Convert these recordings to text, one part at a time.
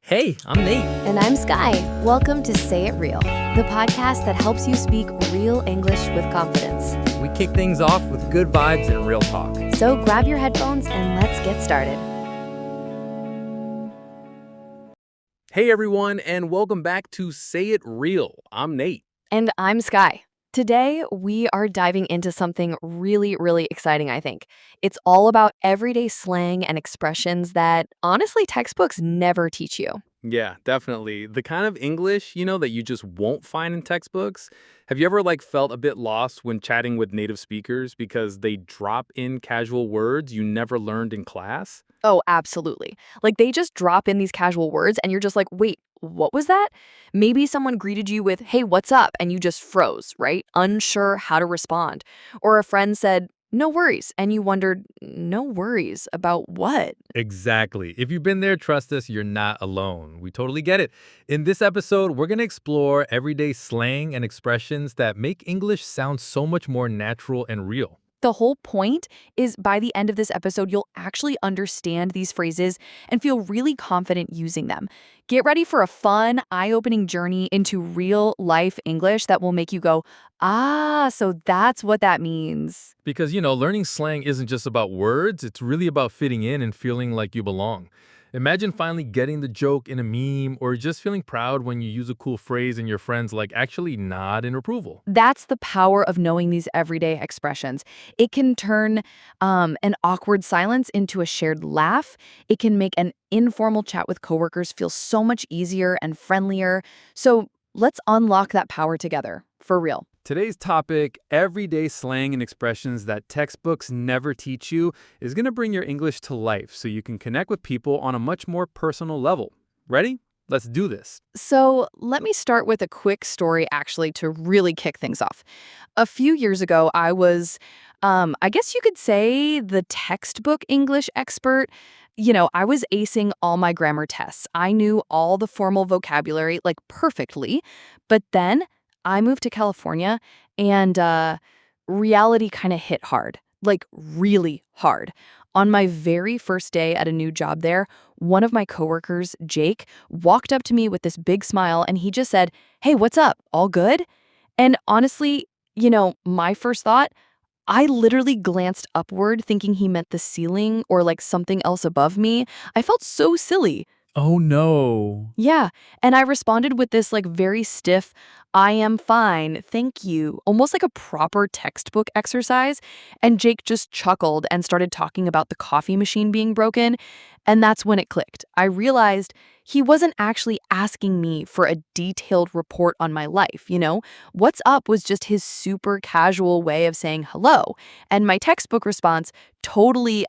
Hey, I'm Nate. And I'm Skye. Welcome to Say It Real, the podcast that helps you speak real English with confidence. We kick things off with good vibes and real talk. So grab your headphones and let's get started. Hey, everyone, and welcome back to Say It Real. I'm Nate. And I'm Skye. Today, we are diving into something really exciting, I think. It's all about everyday slang and expressions that, honestly, textbooks never teach you. Yeah, definitely. The kind of English, that you just won't find in textbooks. Have you ever felt a bit lost when chatting with native speakers because they drop in casual words you never learned in class? Oh, absolutely. They just drop in these casual words and you're just like, wait, what was that? Maybe someone greeted you with, hey, what's up? And you just froze, right? Unsure how to respond. Or a friend said, no worries. And you wondered, no worries about what? Exactly. If you've been there, trust us, you're not alone. We totally get it. In this episode, we're going to explore everyday slang and expressions that make English sound so much more natural and real. The whole point is by the end of this episode, you'll actually understand these phrases and feel really confident using them. Get ready for a fun, eye-opening journey into real life English that will make you go, so that's what that means. Because, learning slang isn't just about words, it's really about fitting in and feeling like you belong. Imagine finally getting the joke in a meme or just feeling proud when you use a cool phrase and your friends actually nod in approval. That's the power of knowing these everyday expressions. It can turn an awkward silence into a shared laugh. It can make an informal chat with coworkers feel so much easier and friendlier. So let's unlock that power together, for real. Today's topic, everyday slang and expressions that textbooks never teach you, is going to bring your English to life so you can connect with people on a much more personal level. Ready? Let's do this. So let me start with a quick story, actually, to really kick things off. A few years ago, I was, I guess you could say, the textbook English expert. I was acing all my grammar tests. I knew all the formal vocabulary, perfectly. But then I moved to California, and reality kind of hit hard, really hard. On my very first day at a new job there, one of my coworkers, Jake, walked up to me with this big smile and he just said, hey, what's up? All good? And honestly, my first thought, I literally glanced upward thinking he meant the ceiling or something else above me. I felt so silly. Oh no. Yeah, and I responded with this very stiff, I am fine, thank you, almost like a proper textbook exercise. And Jake just chuckled and started talking about the coffee machine being broken. And that's when it clicked. I realized he wasn't actually asking me for a detailed report on my life, What's up was just his super casual way of saying hello. And my textbook response totally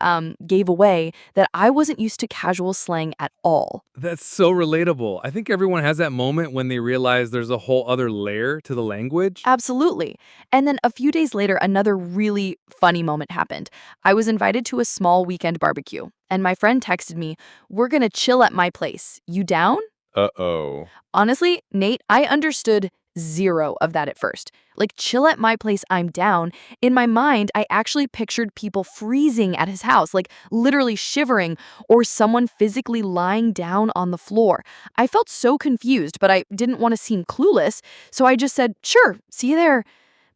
gave away that I wasn't used to casual slang at all. That's so relatable. I think everyone has that moment when they realize there's a whole other layer to the language. Absolutely. And then a few days later, another really funny moment happened. I was invited to a small weekend barbecue, and my friend texted me, we're gonna chill at my place. You down? Uh-oh. Honestly, Nate, I understood zero of that at first. Chill at my place, I'm down. In my mind, I actually pictured people freezing at his house, literally shivering, or someone physically lying down on the floor. I felt so confused, but I didn't want to seem clueless, so I just said, sure, see you there.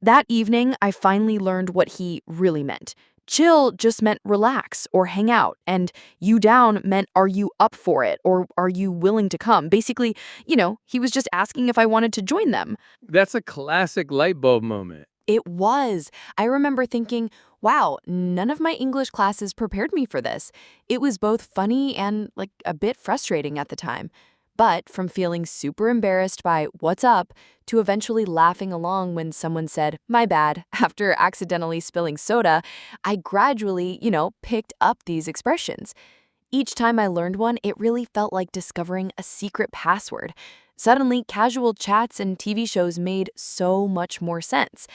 That evening, I finally learned what he really meant. Chill just meant relax or hang out, and you down meant are you up for it or are you willing to come? Basically, he was just asking if I wanted to join them. That's a classic light bulb moment. It was. I remember thinking, wow, none of my English classes prepared me for this. It was both funny and a bit frustrating at the time. But from feeling super embarrassed by what's up to eventually laughing along when someone said, my bad, after accidentally spilling soda, I gradually, picked up these expressions. Each time I learned one, it really felt like discovering a secret password. Suddenly, casual chats and TV shows made so much more sense.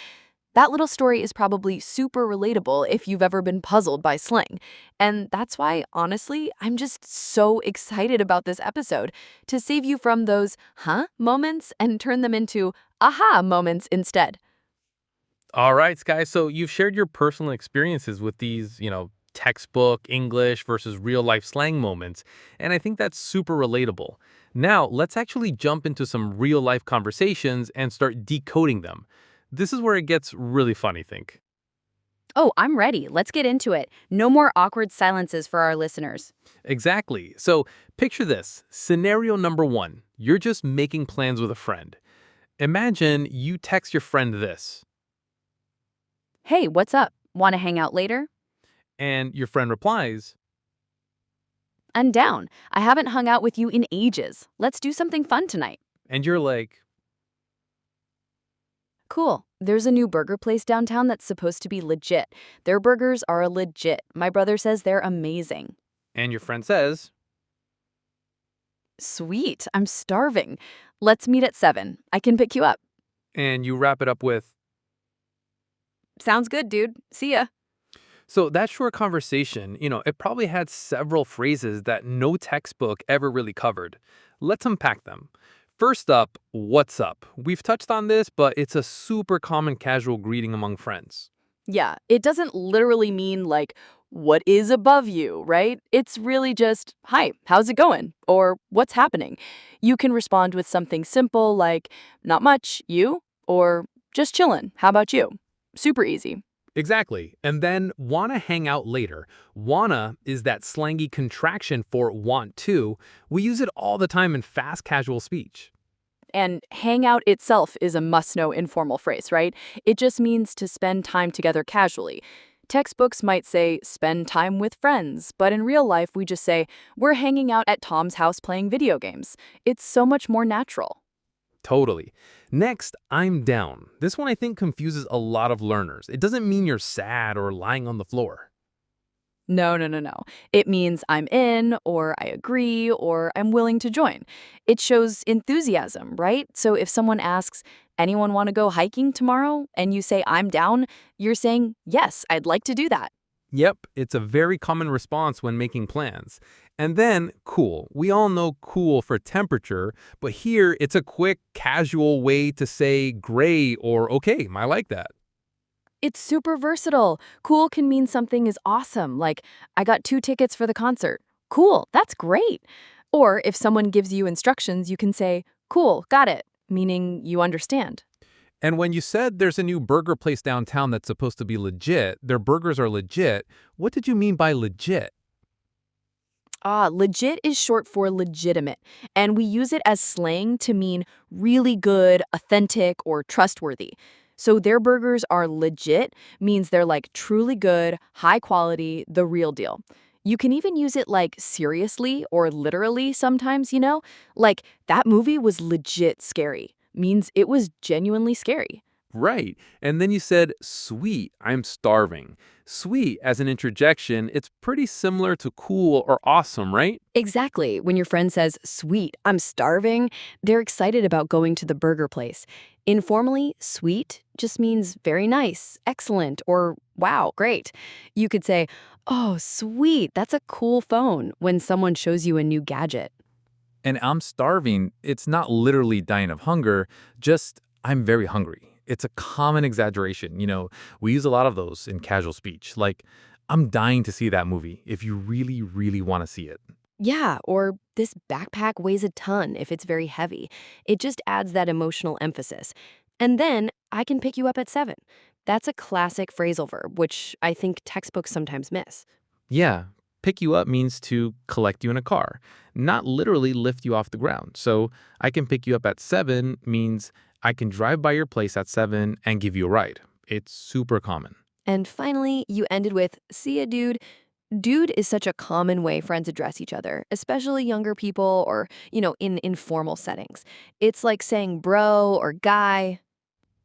That little story is probably super relatable if you've ever been puzzled by slang. And that's why, honestly, I'm just so excited about this episode to save you from those huh moments and turn them into aha moments instead. All right, Skye. So you've shared your personal experiences with these, textbook English versus real life slang moments, and I think that's super relatable. Now, let's actually jump into some real life conversations and start decoding them. This is where it gets really fun, I think. Oh, I'm ready. Let's get into it. No more awkward silences for our listeners. Exactly. So, picture this scenario number one, you're just making plans with a friend. Imagine you text your friend this, Hey, what's up? Want to hang out later? and your friend replies, I'm down. I haven't hung out with you in ages. Let's do something fun tonight. and you're like, Cool. There's a new burger place downtown that's supposed to be legit. Their burgers are legit. My brother says they're amazing. and your friend says, Sweet. I'm starving. Let's meet at 7. I can pick you up. and you wrap it up with, Sounds good, dude. See ya. so that short conversation, it probably had several phrases that no textbook ever really covered. Let's unpack them. First up, what's up? We've touched on this, but it's a super common casual greeting among friends. Yeah, it doesn't literally mean like, what is above you, right? It's really just, hi, how's it going? Or what's happening? You can respond with something simple like, not much, you? Or just chillin', how about you? Super easy. Exactly. And then wanna hang out later. Wanna is that slangy contraction for want to. We use it all the time in fast casual speech. And hang out itself is a must-know informal phrase, right? It just means to spend time together casually. Textbooks might say, spend time with friends, but in real life, we just say, we're hanging out at Tom's house playing video games. It's so much more natural. Totally. Next, I'm down. This one I think confuses a lot of learners. It doesn't mean you're sad or lying on the floor. No, no, no, no. It means I'm in, or I agree, or I'm willing to join. It shows enthusiasm, right? So if someone asks, anyone want to go hiking tomorrow? And you say, I'm down, you're saying, yes, I'd like to do that. Yep, it's a very common response when making plans. And then, cool. We all know cool for temperature, but here it's a quick, casual way to say gray or okay, I like that. It's super versatile. Cool can mean something is awesome, like, I got 2 tickets for the concert. Cool, that's great. Or if someone gives you instructions, you can say, cool, got it, meaning you understand. And when you said there's a new burger place downtown that's supposed to be legit, their burgers are legit, what did you mean by legit? Legit is short for legitimate, and we use it as slang to mean really good, authentic, or trustworthy. So their burgers are legit means they're like truly good, high quality, the real deal. You can even use it like seriously or literally sometimes, Like that movie was legit scary, means it was genuinely scary. Right. And then you said, sweet, I'm starving. Sweet, as an interjection, it's pretty similar to cool or awesome, right? Exactly. When your friend says, sweet, I'm starving, they're excited about going to the burger place. Informally, sweet just means very nice, excellent, or wow, great. You could say, oh, sweet, that's a cool phone when someone shows you a new gadget. And I'm starving, it's not literally dying of hunger, just I'm very hungry. It's a common exaggeration. We use a lot of those in casual speech, like, I'm dying to see that movie if you really, really want to see it. Yeah, or this backpack weighs a ton if it's very heavy. It just adds that emotional emphasis. And then, I can pick you up at 7. That's a classic phrasal verb, which I think textbooks sometimes miss. Yeah, pick you up means to collect you in a car, not literally lift you off the ground. So I can pick you up at 7 means I can drive by your place at 7 and give you a ride. It's super common. And finally, you ended with, see ya, dude. Dude is such a common way friends address each other, especially younger people or, in informal settings. It's like saying bro or guy.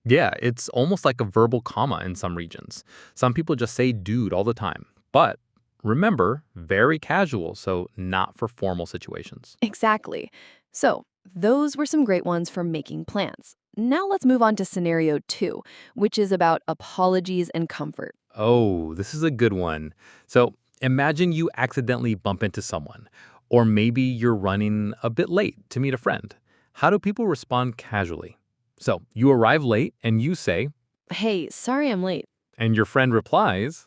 Yeah, it's almost like a verbal comma in some regions. Some people just say dude all the time. But remember, very casual, so not for formal situations. Exactly. So, those were some great ones for making plans. Now let's move on to scenario 2, which is about apologies and comfort. Oh, this is a good one. So imagine you accidentally bump into someone, or maybe you're running a bit late to meet a friend. How do people respond casually? So you arrive late and you say, Hey, sorry I'm late. and your friend replies,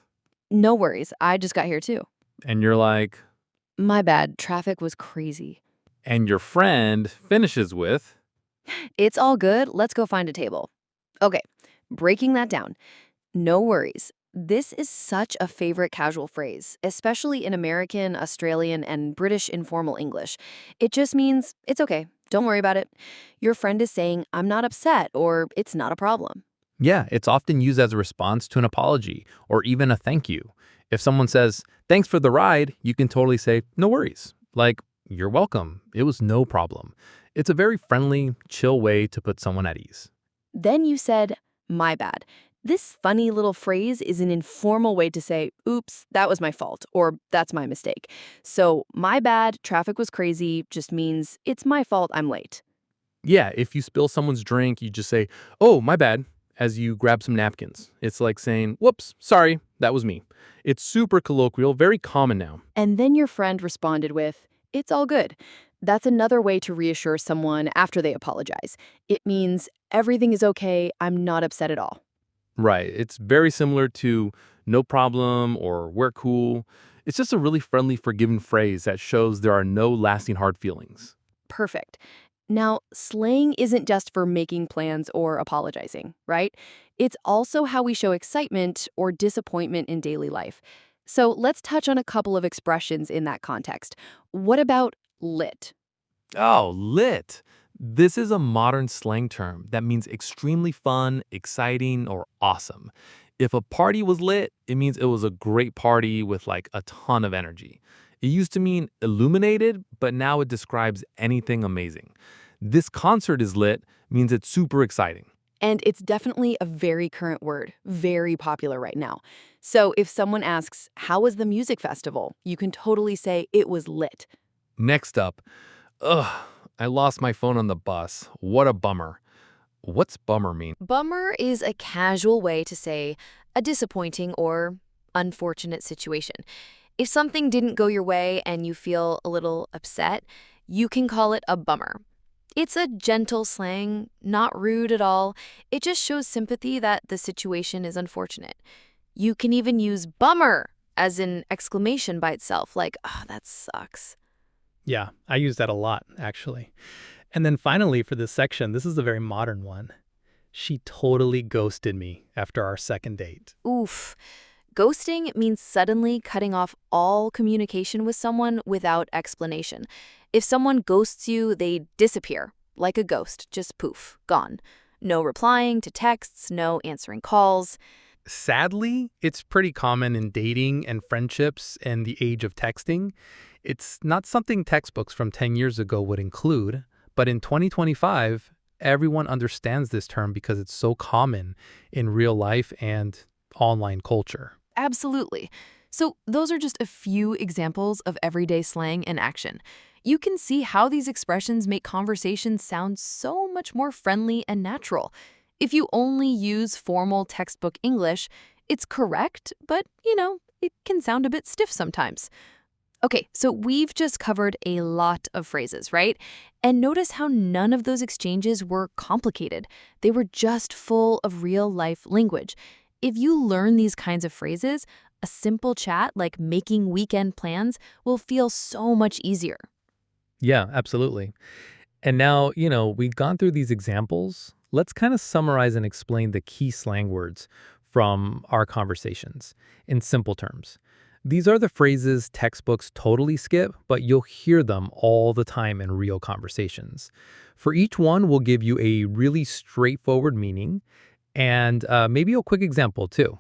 No worries, I just got here too. And you're like, My bad, traffic was crazy. and your friend finishes with, It's all good, let's go find a table. Okay, breaking that down. No worries. This is such a favorite casual phrase, especially in American, Australian, and British informal English. It just means, it's okay, don't worry about it. Your friend is saying, I'm not upset, or it's not a problem. yeah, it's often used as a response to an apology or even a thank you. If someone says, thanks for the ride, you can totally say, no worries. Like, you're welcome. It was no problem. It's a very friendly, chill way to put someone at ease. Then you said, my bad. This funny little phrase is an informal way to say, oops, that was my fault, or that's my mistake. So, my bad, traffic was crazy, just means it's my fault I'm late. Yeah, if you spill someone's drink, you just say, oh, my bad, as you grab some napkins. It's like saying, whoops, sorry, that was me. It's super colloquial, very common now. And then your friend responded with, it's all good. That's another way to reassure someone after they apologize. It means everything is okay, I'm not upset at all. Right. It's very similar to no problem or we're cool. It's just a really friendly, forgiving phrase that shows there are no lasting hard feelings. Perfect. Now, slang isn't just for making plans or apologizing, right? It's also how we show excitement or disappointment in daily life. So let's touch on a couple of expressions in that context. What about lit? Oh, lit. This is a modern slang term that means extremely fun, exciting, or awesome. If a party was lit, it means it was a great party with like a ton of energy. It used to mean illuminated, but now it describes anything amazing. This concert is lit means it's super exciting. And it's definitely a very current word, very popular right now. So if someone asks, how was the music festival? You can totally say it was lit. Next up, ugh, I lost my phone on the bus. What a bummer. What's bummer mean? Bummer is a casual way to say a disappointing or unfortunate situation. If something didn't go your way and you feel a little upset, you can call it a bummer. It's a gentle slang, not rude at all. It just shows sympathy that the situation is unfortunate. You can even use bummer as an exclamation by itself, like, oh, that sucks. Yeah, I use that a lot, actually. And then finally, for this section, this is a very modern one. She totally ghosted me after our second date. Oof. Ghosting means suddenly cutting off all communication with someone without explanation. If someone ghosts you, they disappear, like a ghost, just poof, gone. No replying to texts, no answering calls. Sadly, it's pretty common in dating and friendships and the age of texting. It's not something textbooks from 10 years ago would include, but in 2025, everyone understands this term because it's so common in real life and online culture. Absolutely. So those are just a few examples of everyday slang in action. You can see how these expressions make conversations sound so much more friendly and natural. If you only use formal textbook English, it's correct, but, it can sound a bit stiff sometimes. Okay, so we've just covered a lot of phrases, right? And notice how none of those exchanges were complicated. They were just full of real-life language. If you learn these kinds of phrases, a simple chat like making weekend plans will feel so much easier. Yeah, absolutely. And now, we've gone through these examples. Let's kind of summarize and explain the key slang words from our conversations in simple terms. These are the phrases textbooks totally skip, but you'll hear them all the time in real conversations. For each one, we'll give you a really straightforward meaning and maybe a quick example too.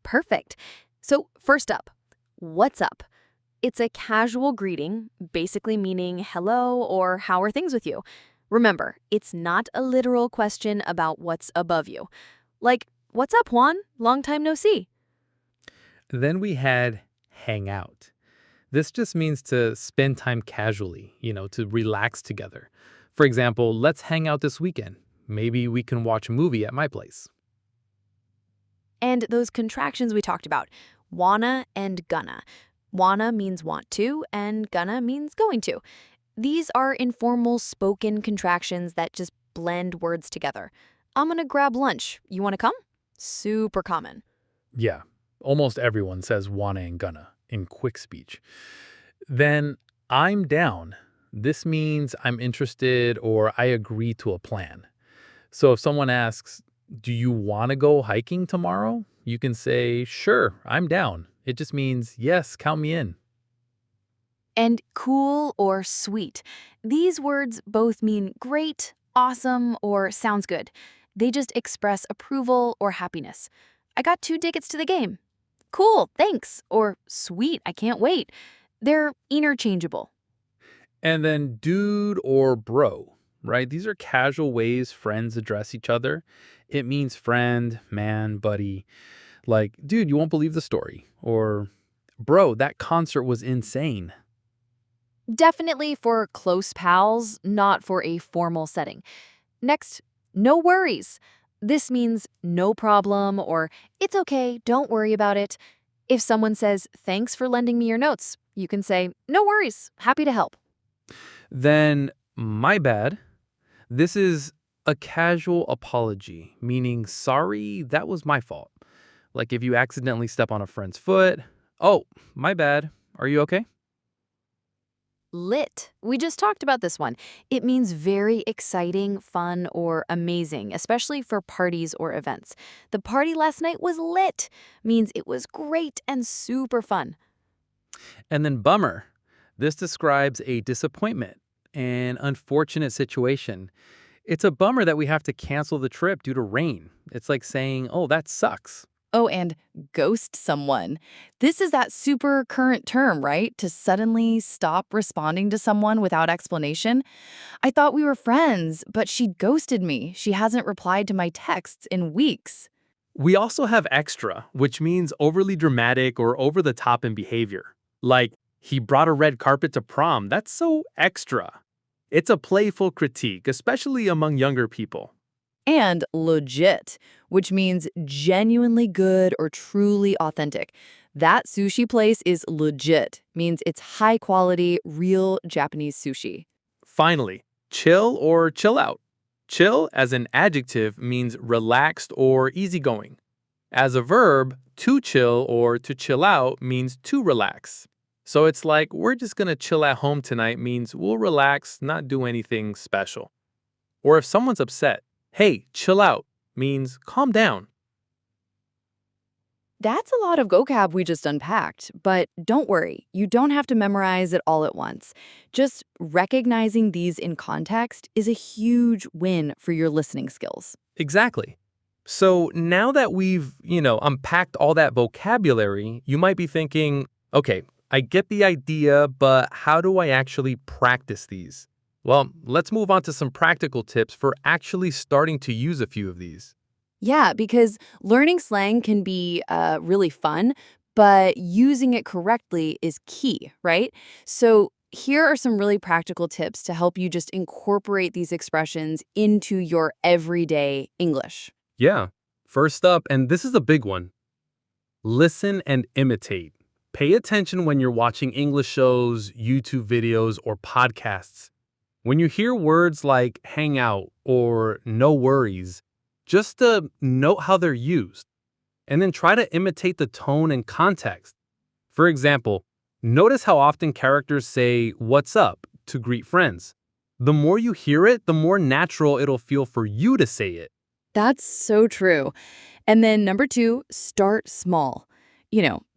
Perfect. So first up, what's up? It's a casual greeting, basically meaning hello or how are things with you. Remember, it's not a literal question about what's above you. Like, what's up, Juan? Long time no see. Then we had hang out. This just means to spend time casually, to relax together. For example, let's hang out this weekend. Maybe we can watch a movie at my place. And those contractions we talked about, wanna and gonna. Wanna means want to, and gonna means going to. These are informal spoken contractions that just blend words together. I'm gonna grab lunch. You wanna come? Super common. Yeah, Almost everyone says wanna and gonna in quick speech. Then I'm down. This means I'm interested or I agree to a plan. So if someone asks, do you want to go hiking tomorrow? You can say, sure, I'm down. It just means, yes, count me in. And cool or sweet. These words both mean great, awesome, or sounds good. They just express approval or happiness. I got 2 tickets to the game. Cool, thanks. Or sweet, I can't wait. They're interchangeable. And then dude or bro, right? These are casual ways friends address each other. It means friend, man, buddy. Like, dude, you won't believe the story. Or, bro, that concert was insane. Definitely for close pals, not for a formal setting. Next, no worries. This means no problem or it's okay, don't worry about it. If someone says, thanks for lending me your notes, you can say, no worries, happy to help. Then, my bad. This is a casual apology, meaning sorry, that was my fault. Like if you accidentally step on a friend's foot. Oh, my bad. Are you okay? Lit. We just talked about this one. It means very exciting, fun, or amazing, especially for parties or events. The party last night was lit, means it was great and super fun. And then bummer. This describes a disappointment, an unfortunate situation. It's a bummer that we have to cancel the trip due to rain. It's like saying, oh, that sucks. Oh, and ghost someone. This is that super current term, right? To suddenly stop responding to someone without explanation. I thought we were friends, but she ghosted me. She hasn't replied to my texts in weeks. We also have extra, which means overly dramatic or over the top in behavior. Like, he brought a red carpet to prom. That's so extra. It's a playful critique, especially among younger people. And legit, which means genuinely good or truly authentic. That sushi place is legit, means it's high quality, real Japanese sushi. Finally, chill or chill out. Chill as an adjective means relaxed or easygoing. As a verb, to chill or to chill out means to relax. So it's like, we're just gonna chill at home tonight means we'll relax, not do anything special. Or if someone's upset, hey, chill out means calm down. That's a lot of vocab we just unpacked, but don't worry, you don't have to memorize it all at once. Just recognizing these in context is a huge win for your listening skills. Exactly. So now that we've, unpacked all that vocabulary, you might be thinking, okay, I get the idea, but how do I actually practice these? Well, let's move on to some practical tips for actually starting to use a few of these. Yeah, because learning slang can be really fun, but using it correctly is key, right? So here are some really practical tips to help you just incorporate these expressions into your everyday English. Yeah. First up, and this is a big one, listen and imitate. Pay attention when you're watching English shows, YouTube videos, or podcasts. When you hear words like hang out or no worries, just note how they're used, and then try to imitate the tone and context. For example, notice how often characters say what's up to greet friends. The more you hear it, the more natural it'll feel for you to say it. That's so true. And then number 2, start small.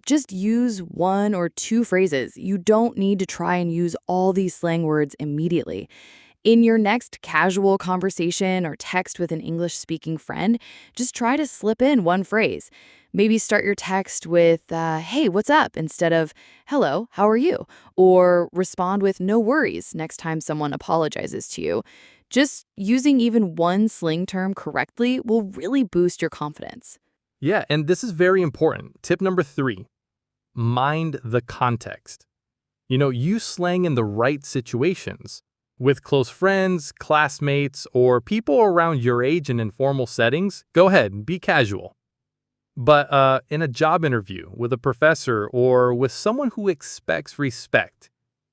Just use 1 or 2 phrases. You don't need to try and use all these slang words immediately. In your next casual conversation or text with an English-speaking friend, just try to slip in 1 phrase. Maybe start your text with, hey, what's up? Instead of, hello, how are you? Or respond with no worries next time someone apologizes to you. Just using even 1 slang term correctly will really boost your confidence. Yeah, and this is very important. Tip number 3, mind the context. Use slang in the right situations. With close friends, classmates, or people around your age in informal settings, go ahead, be casual. But in a job interview, with a professor, or with someone who expects respect,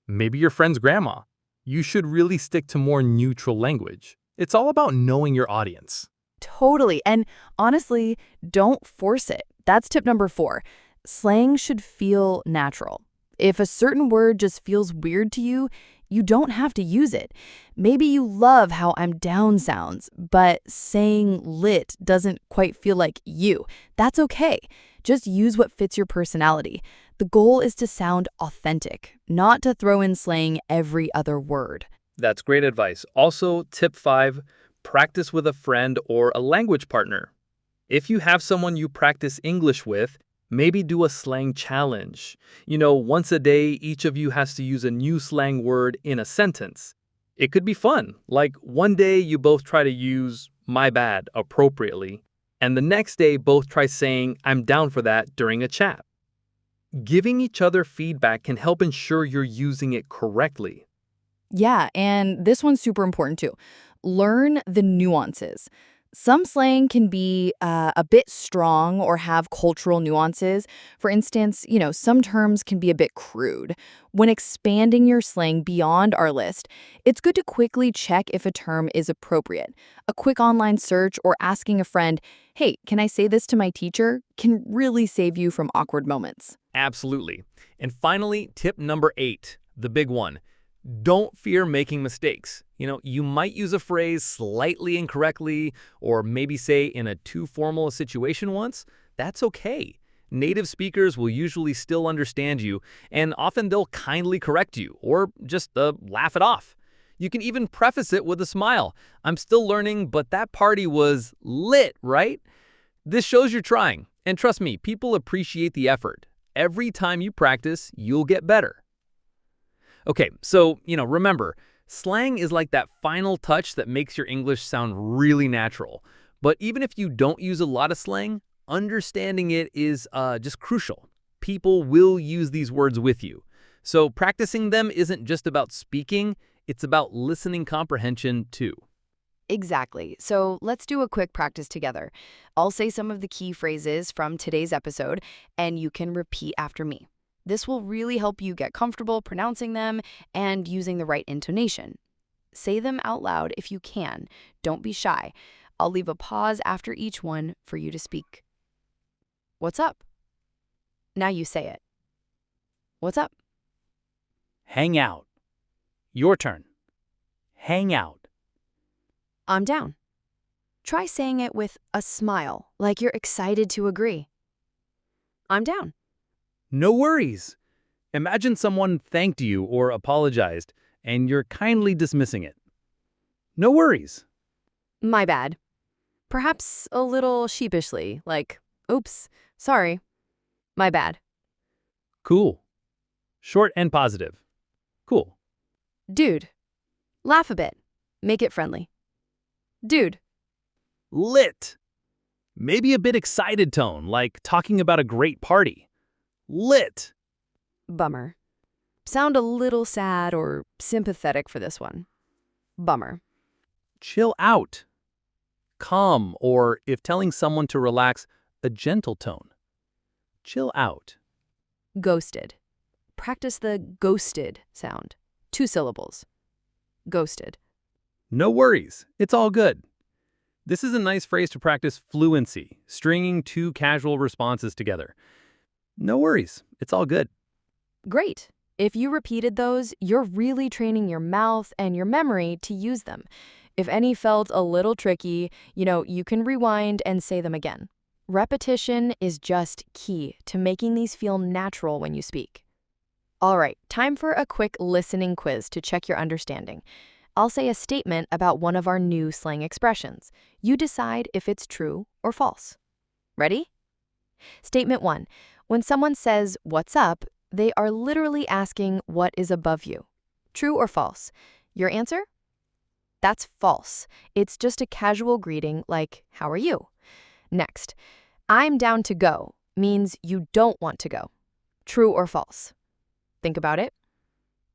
maybe your friend's grandma, you should really stick to more neutral language. It's all about knowing your audience. Totally. And honestly, don't force it. That's tip number 4. Slang should feel natural. If a certain word just feels weird to you, you don't have to use it. Maybe you love how I'm down sounds, but saying lit doesn't quite feel like you. That's okay. Just use what fits your personality. The goal is to sound authentic, not to throw in slang every other word. That's great advice. Also, tip 5, practice with a friend or a language partner. If you have someone you practice English with, maybe do a slang challenge. Once a day, each of you has to use a new slang word in a sentence. It could be fun, like one day you both try to use my bad appropriately, and the next day both try saying I'm down for that during a chat. Giving each other feedback can help ensure you're using it correctly. Yeah, and this one's super important too. Learn the nuances. Some slang can be a bit strong or have cultural nuances. For instance, some terms can be a bit crude. When expanding your slang beyond our list, it's good to quickly check if a term is appropriate. A quick online search or asking a friend, hey, can I say this to my teacher, can really save you from awkward moments. Absolutely. And finally, tip number 8, the big one. Don't fear making mistakes. You might use a phrase slightly incorrectly or maybe say in a too formal a situation once. That's okay. Native speakers will usually still understand you, and often they'll kindly correct you or just laugh it off. You can even preface it with a smile. I'm still learning, but that party was lit, right? This shows you're trying. And trust me, people appreciate the effort. Every time you practice, you'll get better. Okay, so, remember, slang is like that final touch that makes your English sound really natural. But even if you don't use a lot of slang, understanding it is just crucial. People will use these words with you. So practicing them isn't just about speaking, it's about listening comprehension too. Exactly. So let's do a quick practice together. I'll say some of the key phrases from today's episode, and you can repeat after me. This will really help you get comfortable pronouncing them and using the right intonation. Say them out loud if you can. Don't be shy. I'll leave a pause after each one for you to speak. What's up? Now you say it. What's up? Hang out. Your turn. Hang out. I'm down. Try saying it with a smile, like you're excited to agree. I'm down. No worries. Imagine someone thanked you or apologized, and you're kindly dismissing it. No worries. My bad. Perhaps a little sheepishly, like, oops, sorry. My bad. Cool. Short and positive. Cool. Dude. Laugh a bit. Make it friendly. Dude. Lit. Maybe a bit excited tone, like talking about a great party. Lit. Bummer. Sound a little sad or sympathetic for this one. Bummer. Chill out. Calm, or if telling someone to relax, a gentle tone. Chill out. Ghosted. Practice the ghosted sound. 2 syllables. Ghosted. No worries. It's all good. This is a nice phrase to practice fluency, stringing 2 casual responses together. No worries. It's all good. Great. If you repeated those, you're really training your mouth and your memory to use them. If any felt a little tricky, you can rewind and say them again. Repetition is just key to making these feel natural when you speak. All right, time for a quick listening quiz to check your understanding. I'll say a statement about one of our new slang expressions. You decide if it's true or false. Ready? Statement 1. When someone says, "What's up?" they are literally asking what is above you. True or false? Your answer? That's false. It's just a casual greeting like, "How are you?" Next, "I'm down to go" means you don't want to go. True or false? Think about it.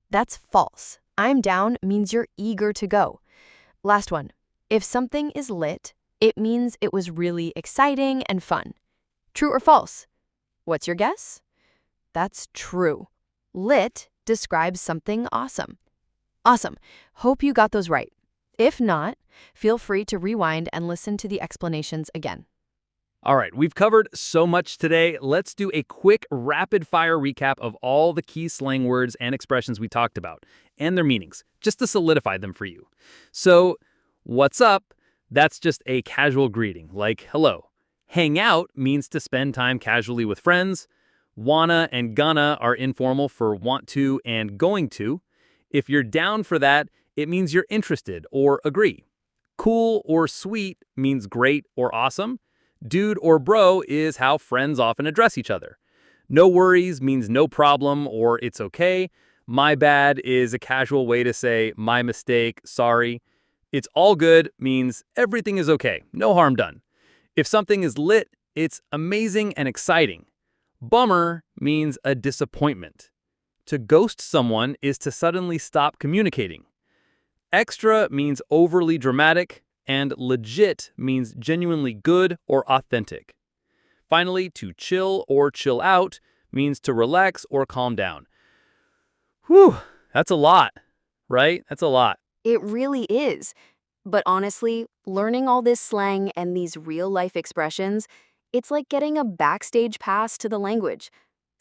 That's false. "I'm down" means you're eager to go. Last one. If something is lit, it means it was really exciting and fun. True or false? What's your guess? That's true. Lit describes something awesome. Awesome. Hope you got those right. If not, feel free to rewind and listen to the explanations again. All right, we've covered so much today. Let's do a quick rapid-fire recap of all the key slang words and expressions we talked about and their meanings, just to solidify them for you. So, what's up? That's just a casual greeting, like hello. Hang out means to spend time casually with friends. Wanna and gonna are informal for want to and going to. If you're down for that, it means you're interested or agree. Cool or sweet means great or awesome. Dude or bro is how friends often address each other. No worries means no problem or it's okay. My bad is a casual way to say my mistake, sorry. It's all good means everything is okay, no harm done. If something is lit, it's amazing and exciting. Bummer means a disappointment. To ghost someone is to suddenly stop communicating. Extra means overly dramatic, and legit means genuinely good or authentic. Finally, to chill or chill out means to relax or calm down. Whew, that's a lot, right? That's a lot. It really is. But honestly, learning all this slang and these real-life expressions, it's like getting a backstage pass to the language.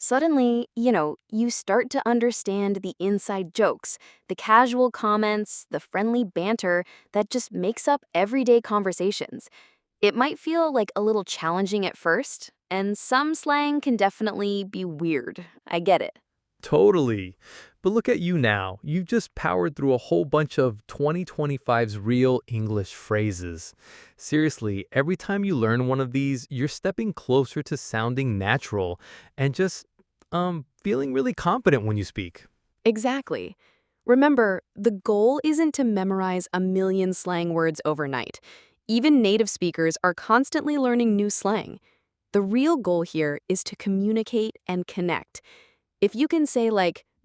Suddenly, you start to understand the inside jokes, the casual comments, the friendly banter that just makes up everyday conversations. It might feel like a little challenging at first, and some slang can definitely be weird. I get it. Totally. But look at you now. You've just powered through a whole bunch of 2025's real English phrases. Seriously, every time you learn one of these, you're stepping closer to sounding natural and just feeling really confident when you speak. Exactly. Remember, the goal isn't to memorize a million slang words overnight. Even native speakers are constantly learning new slang. The real goal here is to communicate and connect. If you can say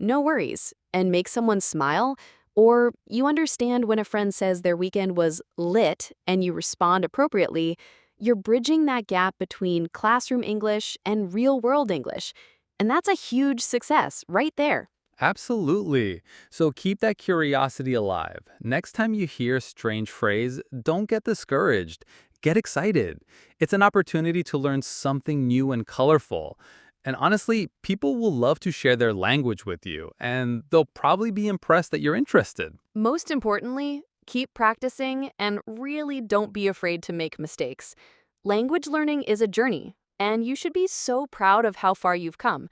no worries, and make someone smile, or you understand when a friend says their weekend was lit and you respond appropriately, you're bridging that gap between classroom English and real-world English. And that's a huge success right there. Absolutely. So keep that curiosity alive. Next time you hear a strange phrase, don't get discouraged. Get excited. It's an opportunity to learn something new and colorful. And honestly, people will love to share their language with you, and they'll probably be impressed that you're interested. Most importantly, keep practicing and really don't be afraid to make mistakes. Language learning is a journey, and you should be so proud of how far you've come.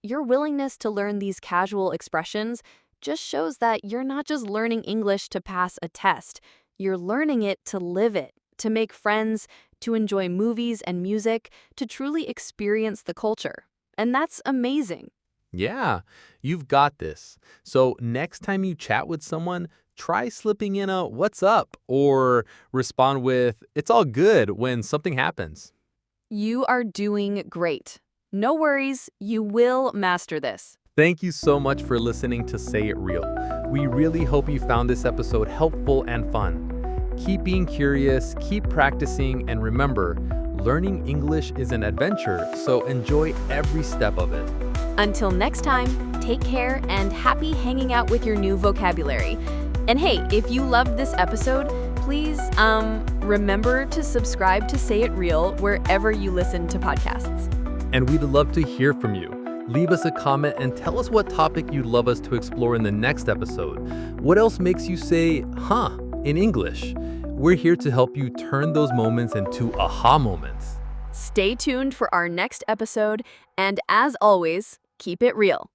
Your willingness to learn these casual expressions just shows that you're not just learning English to pass a test. You're learning it to live it, to make friends, to enjoy movies and music, to truly experience the culture. And that's amazing. Yeah, you've got this. So next time you chat with someone, try slipping in a "what's up" or respond with "it's all good" when something happens. You are doing great. No worries, you will master this. Thank you so much for listening to Say It Real. We really hope you found this episode helpful and fun. Keep being curious, keep practicing, and remember, learning English is an adventure, so enjoy every step of it. Until next time, take care and happy hanging out with your new vocabulary. And hey, if you loved this episode, please remember to subscribe to Say It Real wherever you listen to podcasts. And we'd love to hear from you. Leave us a comment and tell us what topic you'd love us to explore in the next episode. What else makes you say, huh, in English? We're here to help you turn those moments into aha moments. Stay tuned for our next episode, and as always, keep it real.